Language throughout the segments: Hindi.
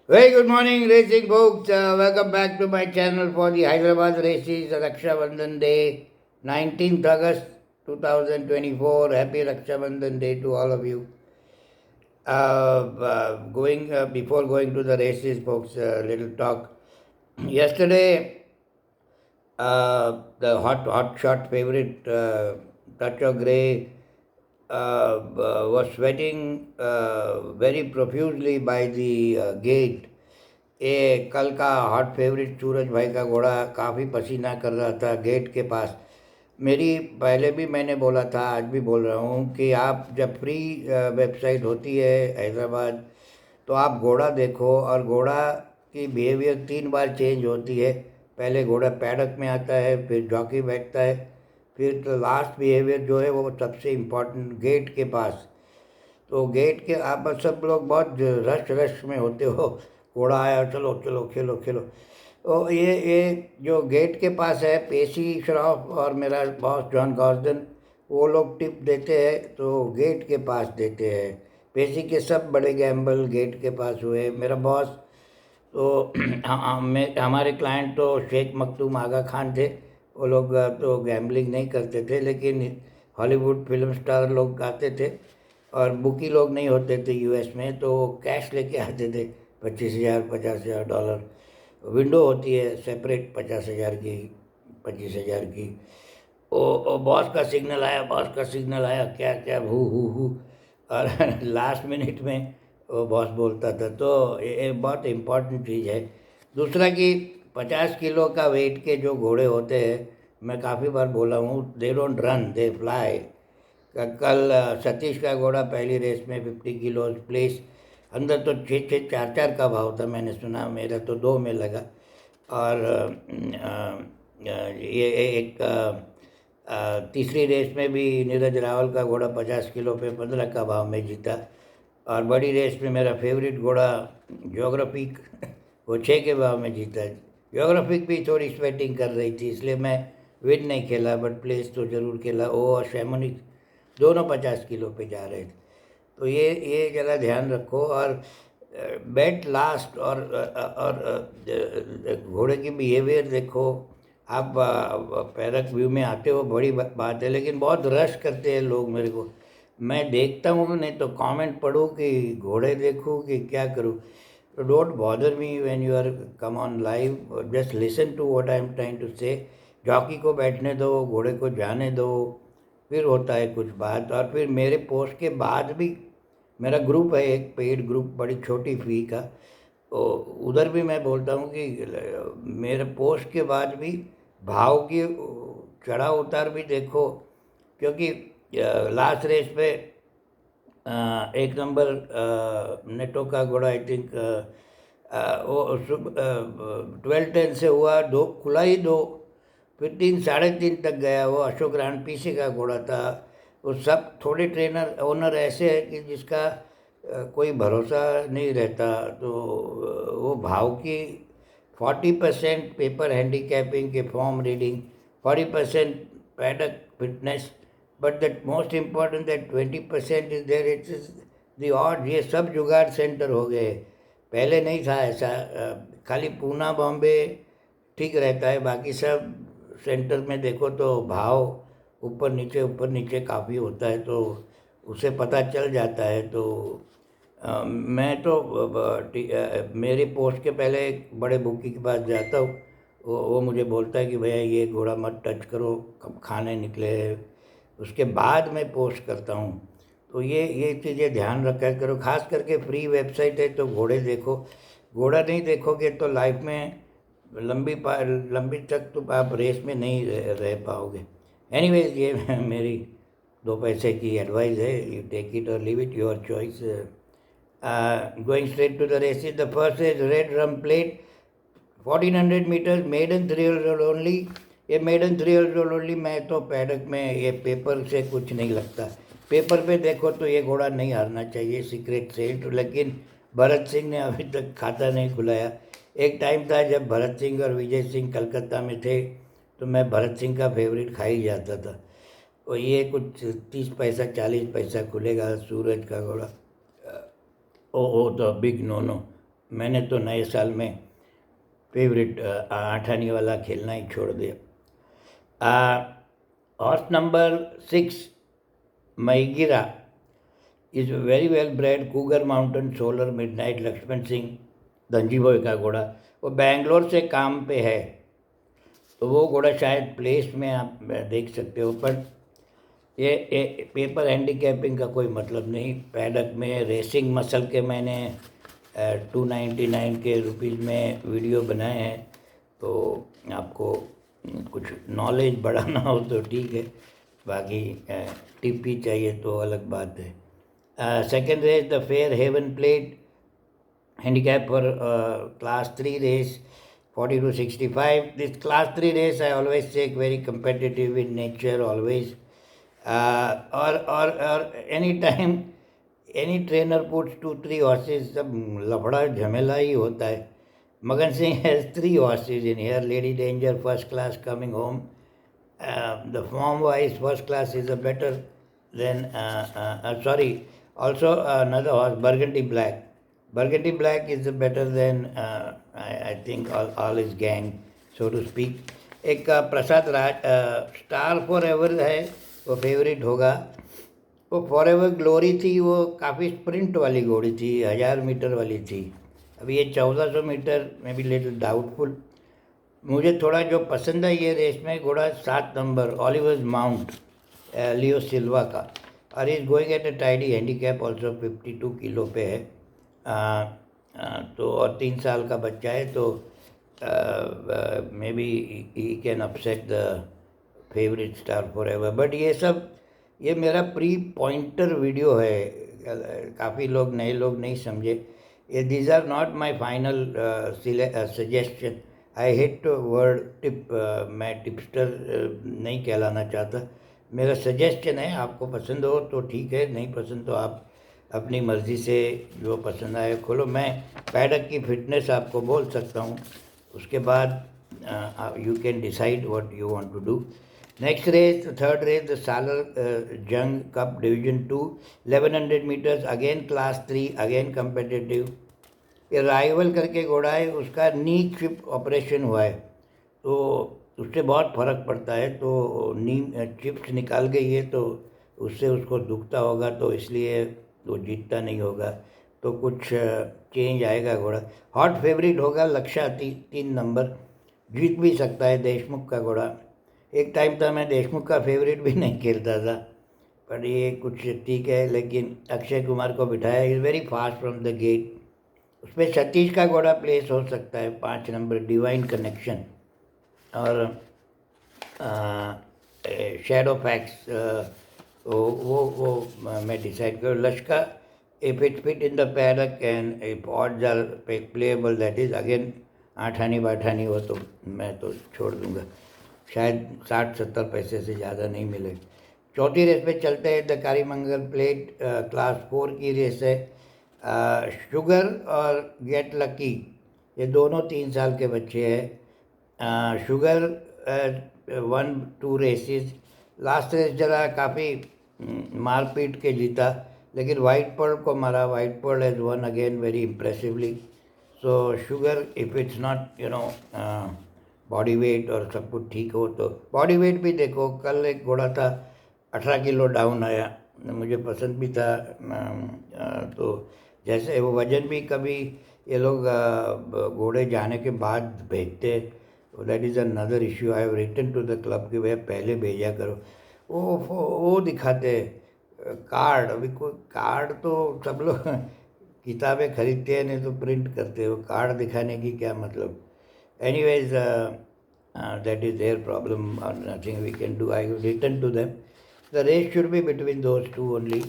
Very good morning, racing folks. Welcome back to my channel for the Hyderabad races, Raksha Bandhan Day, 19th August 2024. Happy Raksha Bandhan Day to all of you. Before going to the races, folks, little talk. Yesterday, the hot shot favorite, Touch of Grey, was sweating very profusely by the gate. ये कल का हॉट फेवरेट सूरज भाई का घोड़ा काफ़ी पसीना कर रहा था गेट के पास। मेरी पहले भी मैंने बोला था, आज भी बोल रहा हूँ कि आप जब फ्री वेबसाइट होती है हैदराबाद, तो आप घोड़ा देखो, और घोड़ा की बिहेवियर 3 बार चेंज होती है। पहले घोड़ा पैडक में आता है, फिर जॉकी बैठता है, फिर तो लास्ट बिहेवियर जो है वो सबसे इम्पोर्टेंट गेट के पास। तो गेट के आप सब लोग बहुत रश रश में होते हो, घोड़ा आया चलो चलो खेलो खेलो। तो ये जो गेट के पास है, पेसी श्रॉफ और मेरा बॉस जॉन गॉर्डन, वो लोग टिप देते हैं तो गेट के पास देते हैं। पेसी के सब बड़े गैम्बल गेट के पास हुए। मेरा बॉस तो हमारे क्लाइंट तो शेख मखदूम आगा खान थे। वो लोग तो गैम्बलिंग नहीं करते थे, लेकिन हॉलीवुड फिल्म स्टार लोग आते थे और बुकी लोग नहीं होते थे यूएस में, तो कैश लेके आते थे, 25,000 50,000 डॉलर। विंडो होती है सेपरेट 50,000 की, 25,000 की। ओ बॉस का सिग्नल आया, बॉस का सिग्नल आया, क्या क्या हु और लास्ट मिनट में वो बॉस बोलता था। तो ये बहुत इम्पोर्टेंट चीज़ है। दूसरा कि 50 किलो का वेट के जो घोड़े होते हैं, मैं काफ़ी बार बोला हूँ, they don't run, they fly. कल सतीश का घोड़ा पहली रेस में 50 किलो प्लेस, अंदर तो 6-6 4-4 का भाव था, मैंने सुना, मेरा तो 2 में लगा। और ये एक तीसरी रेस में भी नीरज रावल का घोड़ा 50 किलो पे 15 का भाव में जीता। और बड़ी रेस में मेरा फेवरेट घोड़ा ज्योग्राफिक वो 6 के भाव में जीता। ज्योग्राफिक भी थोड़ी स्वेटिंग कर रही थी, इसलिए मैं विन नहीं खेला, बट प्लेस तो ज़रूर खेला। वो और शैमोनिक दोनों 50 किलो पे जा रहे थे। तो ये ज़रा ध्यान रखो। और बेट लास्ट और घोड़े की बिहेवियर देखो। आप पैरक व्यू में आते हो, बड़ी बात है, लेकिन बहुत रश करते हैं लोग। मेरे को, मैं देखता हूँ, नहीं तो कमेंट पढ़ूँ कि घोड़े देखूँ कि क्या करूँ। तो don't bother me when you are come on live, just listen to what I am trying to say. Jockey को बैठने दो, घोड़े को जाने दो, फिर होता है कुछ बात। और फिर मेरे पोस्ट के बाद भी मेरा ग्रुप है, एक पेड ग्रुप, बड़ी छोटी फी का, तो उधर भी मैं बोलता हूँ कि मेरे पोस्ट के बाद भी भाव की चढ़ाव उतार भी देखो। क्योंकि लास्ट रेस पे एक नंबर नेटो का घोड़ा, आई थिंक वो 12-10 से हुआ, दो खुला ही दो, फिर 3 साढ़े 3 तक गया। वो अशोक रान पीछे का घोड़ा था। वो सब थोड़े ट्रेनर ओनर ऐसे है कि जिसका कोई भरोसा नहीं रहता। तो वो भाव की 40% पेपर हैंडीकैपिंग के form reading, 40% paddock fitness, but that most important that 20% is there, it is the odd. ये सब जुगाड़ सेंटर हो गए, पहले नहीं था ऐसा। खाली पूना बॉम्बे ठीक रहता है, बाकी सब सेंटर में देखो तो भाव ऊपर नीचे काफ़ी होता है, तो उसे पता चल जाता है। तो मैं तो मेरे पोस्ट के पहले एक बड़े बुकी के पास जाता हूँ। वो मुझे बोलता है कि भैया ये घोड़ा मत टच करो, कब खाने निकले। उसके बाद मैं पोस्ट करता हूँ। तो ये चीज़ें ध्यान रखा करो, खास करके फ्री वेबसाइट है तो घोड़े देखो। घोड़ा नहीं देखोगे तो लाइफ में लंबी तक तो आप रेस में नहीं रह पाओगे। एनीवेज, ये मेरी 2 पैसे की एडवाइस है, यू टेक इट और leave it, your choice. Going straight to the races, the first is Red Rum Plate, 1400 meters, maiden 3 years old only। ये मेडन 3 years old only। मैं तो पैडक में ये पेपर से कुछ नहीं लगता। पेपर पे देखो तो ये घोड़ा नहीं हारना चाहिए, सीक्रेट सेंट। लेकिन भरत सिंह ने अभी तक खाता नहीं खुलाया। एक टाइम था जब भरत सिंह और विजय सिंह कलकत्ता में थे, तो मैं भरत सिंह का फेवरेट खा ही जाता था। और ये कुछ 30 पैसा 40 पैसा खुलेगा सूरज का घोड़ा। ओ द बिग नो नो। मैंने तो नए साल में फेवरेट 8 आने वाला खेलना ही छोड़ दिया। हॉर्स नंबर 6 मैगिरा is very well bred cougar mountain solar midnight Lakshman Singh Dhanji boy का घोड़ा। वो बेंगलोर से काम पे है, तो वो घोड़ा शायद प्लेस में आप देख सकते हो। पर ये पेपर हैंडीकैपिंग का कोई मतलब नहीं। पैडक में रेसिंग मसल के मैंने 299 के रुपीज़ में वीडियो बनाए हैं, तो आपको कुछ नॉलेज बढ़ाना हो तो ठीक है, बाकी टिप ही चाहिए तो अलग बात है। Second race the fair haven plate handicap for class 3 race 40 to 65. This class 3 race I always take very competitive in nature always, or any time any trainer puts 2-3 horses, सब लफड़ा झमेला ही होता है। Magan Singh has 3 horses in here. Lady Danger first class coming home. The form wise first class is a better than sorry, also another horse Burgundy Black. Burgundy Black is better than I think all his gang, so to speak. एक प्रसाद राज स्टार फॉर एवर है, वो फेवरेट होगा। वो फॉर एवर ग्लोरी थी, वो काफ़ी स्प्रिंट वाली घोड़ी थी, 1000 मीटर वाली थी। अभी ये 1400 मीटर में भी लिटिल डाउटफुल। मुझे थोड़ा जो पसंद है ये रेस में घोड़ा 7 नंबर ऑलिवर्स माउंट लियो सिल्वा का, और is going at a tidy handicap also 52 kilo पे है। तो और 3 साल का बच्चा है, तो may be he can upset the favourite star for ever. But ये मेरा प्री पॉइंटर वीडियो है, काफ़ी लोग नए लोग नहीं समझे। ये these are not my final suggestion. I hate word tip, मैं टिपस्टर नहीं कहलाना चाहता। मेरा सजेशन है, आपको पसंद हो तो ठीक है, नहीं पसंद तो आप अपनी मर्ज़ी से जो पसंद आए खोलो। मैं पैडक की फिटनेस आपको बोल सकता हूँ, उसके बाद you can decide what you want to do. Next race, third race the Salar Jung cup division 2 1100 metres, again class 3, again competitive. ये राइवल करके घोड़ा है, उसका नी चिप ऑपरेशन हुआ है, तो उससे बहुत फ़र्क पड़ता है। तो नी चिप्स निकाल गई है, तो उससे उसको दुखता होगा, तो इसलिए वो जीतता नहीं होगा, तो कुछ चेंज आएगा घोड़ा। हॉट फेवरेट होगा लक्षा 3 नंबर, जीत भी सकता है, देशमुख का घोड़ा। एक टाइम था मैं देशमुख का फेवरेट भी नहीं खेलता था, पर ये कुछ ठीक है। लेकिन अक्षय कुमार को बिठाया, is very fast from the gate. उस पर सतीश का घोड़ा प्लेस हो सकता है 5 नंबर डिवाइन कनेक्शन, और शेडो फैक्स वो मैं डिसाइड करूँ। लश्का if it fit in the paddock and if odds are playable, that is again 8 आनी 8 आनी हो तो मैं तो छोड़ दूंगा, शायद 60-70 पैसे से ज़्यादा नहीं मिले। चौथी रेस पे चलते हैं, द कारीमंगल प्लेट क्लास 4 की रेस है। शुगर और गेट लकी, ये दोनों 3 साल के बच्चे हैं। शुगर 1-2 रेसेस, लास्ट रेस जरा काफ़ी मारपीट के जीता, लेकिन वाइट पर्ल को मारा। White Perl has one again very impressively. So sugar if it's not body weight और सब कुछ ठीक हो तो बॉडी वेट भी देखो, कल एक घोड़ा था 18 किलो डाउन आया, मुझे पसंद भी था। तो जैसे वो वजन भी कभी ये लोग घोड़े जाने के बाद भेजते, that is another issue. I have written to the club कि भैया पहले भेजा करो। वो दिखाते कार्ड, अभी कोई कार्ड तो सब लोग किताबें खरीदते हैं, नहीं तो प्रिंट करते हो, कार्ड दिखाने की क्या मतलब। Anyways that is there problem और nothing we can do. I return to them, the race should be between those two only.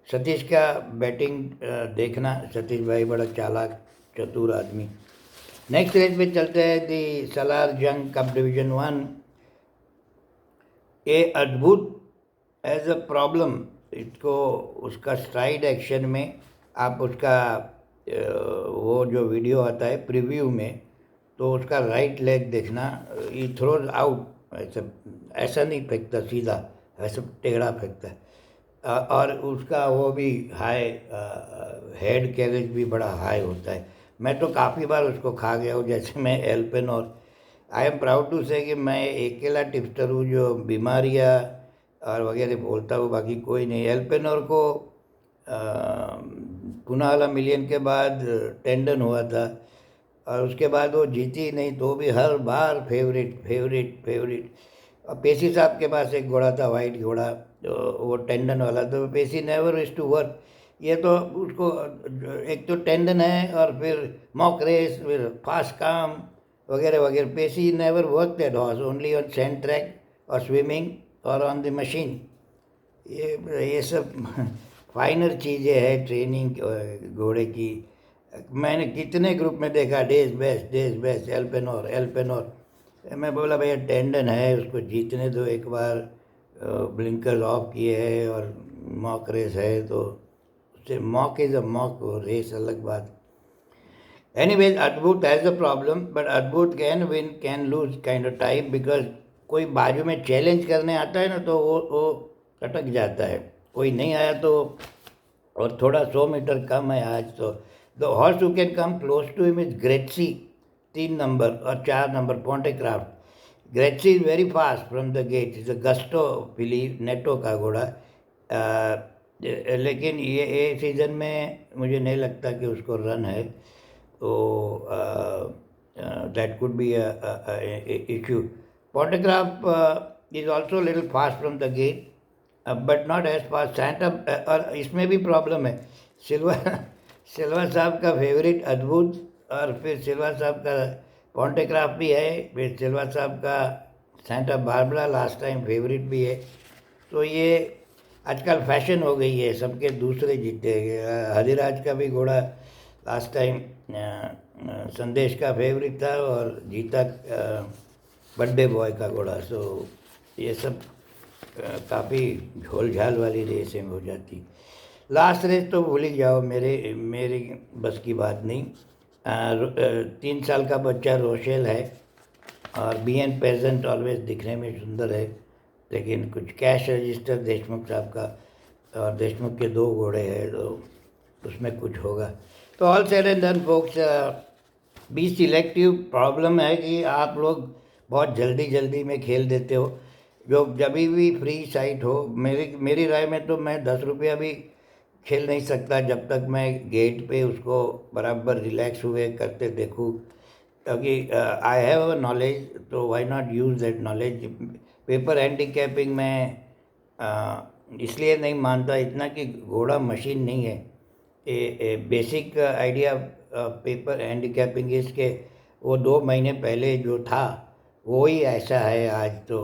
Satish का बैटिंग देखना, सतीश भाई बड़ा चालाक चतुर आदमी। नेक्स्ट रेस पे चलते हैं, दी सलार जंग कप डिवीजन 1। ये अद्भुत एज अ प्रॉब्लम, इसको उसका स्ट्राइड एक्शन में आप उसका वो जो वीडियो आता है प्रीव्यू में, तो उसका राइट लेग देखना, ये थ्रोज आउट, ऐसा नहीं फेंकता सीधा, ऐसा टेढ़ा फेंकता है। और उसका वो भी हाई, हेड कैरेज भी बड़ा हाई होता है। मैं तो काफ़ी बार उसको खा गया हूँ, जैसे मैं एल्पेनोर। आई एम प्राउड टू से कि मैं अकेला टिप्सटर हूँ जो बीमारियाँ और वगैरह बोलता हूँ, बाकी कोई नहीं। एल्पेनोर को पुनावाला मिलियन के बाद टेंडन हुआ था, और उसके बाद वो जीती नहीं, तो भी हर बार फेवरेट फेवरेट फेवरेट। और पेशी साहब के पास एक घोड़ा था, वाइट घोड़ा, तो वो टेंडन वाला, तो पेशी नेवर इज टू वर्क। ये तो उसको एक तो टेंडन है, और फिर मॉक रेस, फिर फास्ट काम वगैरह वगैरह। पेशी never work that horse, only on sand track और स्विमिंग और ऑन द मशीन। ये सब फाइनर चीज़ें हैं ट्रेनिंग घोड़े की। मैंने कितने ग्रुप में देखा, डेज बेस्ट एल्पेनोर एल्पेनोर। मैं बोला भैया टेंडन है, उसको जीतने दो एक बार। ब्लिंकर्स ऑफ किए हैं और मॉक रेस है, तो उससे mock is a mock, race अलग बात। Anyways, Adbhut has a problem, but Adbhut can win, can lose kind of type, because कोई बाजू में चैलेंज करने आता है ना, तो वो अटक जाता है। कोई नहीं आया तो, और थोड़ा 100 मीटर कम है आज, तो the horse who can come close to him is ग्रेटसी, 3 नंबर, और 4 नंबर पोंटेक्राफ्ट। ग्रेटसी is very fast from the gate, is Augusto Philip Neto का घोड़ा। लेकिन ये सीज़न में मुझे नहीं लगता कि उसको रन है, so that could be a issue. Photograph is also a little fast from the gate, but not as fast. Santa और इसमें भी प्रॉब्लम है। सिल्वा सिल्वा साहब का फेवरेट अद्भुत, और फिर सिल्वा साहब का पॉन्टेक्राफ्ट भी है, फिर सिल्वा साहब का Santa Barbara last time favourite भी है। तो ये आजकल फैशन हो गई है, सबके दूसरे जीते। हरिराज का भी घोड़ा लास्ट टाइम संदेश का फेवरेट था, और जीता बर्थडे बॉय का घोड़ा। सो ये सब काफ़ी झोल झाल वाली रेसें हो जाती। लास्ट रेस तो भूल ही जाओ, मेरी बस की बात नहीं। 3 साल का बच्चा रोशेल है, और BN पेजेंट ऑलवेज दिखने में सुंदर है, लेकिन कुछ कैश रजिस्टर देशमुख साहब का, और देशमुख के 2 घोड़े हैं, तो उसमें कुछ होगा। तो all said and done folks, be selective. Problem है कि आप लोग बहुत जल्दी जल्दी में खेल देते हो, जो जब भी फ्री साइट हो। मेरी राय में तो मैं 10 रुपया भी खेल नहीं सकता जब तक मैं गेट पे उसको बराबर रिलैक्स हुए करते देखूँ, क्योंकि आई हैव अ नॉलेज, तो why not use that knowledge. Paper handicapping में इसलिए नहीं मानता इतना कि घोड़ा मशीन नहीं है। ए बेसिक आइडिया पेपर हैंडीकैपिंग इसके, वो 2 महीने पहले जो था वो ही ऐसा है आज। तो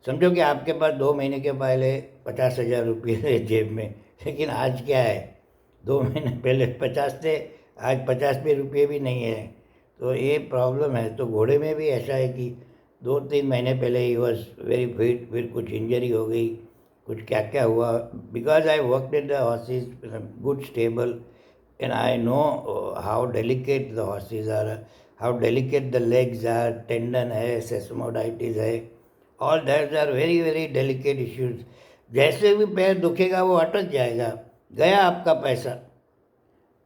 समझो कि आपके पास 2 महीने के पहले 50,000 रुपये थे जेब में, लेकिन आज क्या है, 2 महीने पहले 50 थे, आज 50 रुपये भी नहीं है। तो ये प्रॉब्लम है। तो घोड़े में भी ऐसा है कि 2-3 महीने पहले ही वॉज वेरी फिट, फिर कुछ इंजरी हो गई, कुछ क्या क्या हुआ। Because I worked in the horses, good stable, and I know how delicate the horses are, how delicate the legs are, tendon है, सेसमोडाइटिस है, all that are very very delicate issues. जैसे भी पैर दुखेगा वो अटक जाएगा, गया आपका पैसा।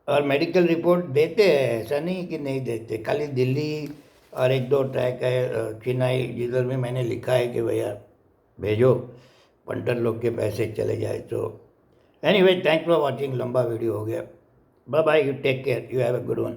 और मेडिकल रिपोर्ट देते हैं, ऐसा नहीं कि नहीं देते। खाली दिल्ली और 1-2 ट्रैक है, चेन्नई, जिधर भी मैंने लिखा है कि भैया भेजो, पंटर लोग के पैसे चले जाए। तो एनीवे, थैंक्स फॉर वॉचिंग। लंबा वीडियो हो गया। Bye bye, you take care, you have a good one.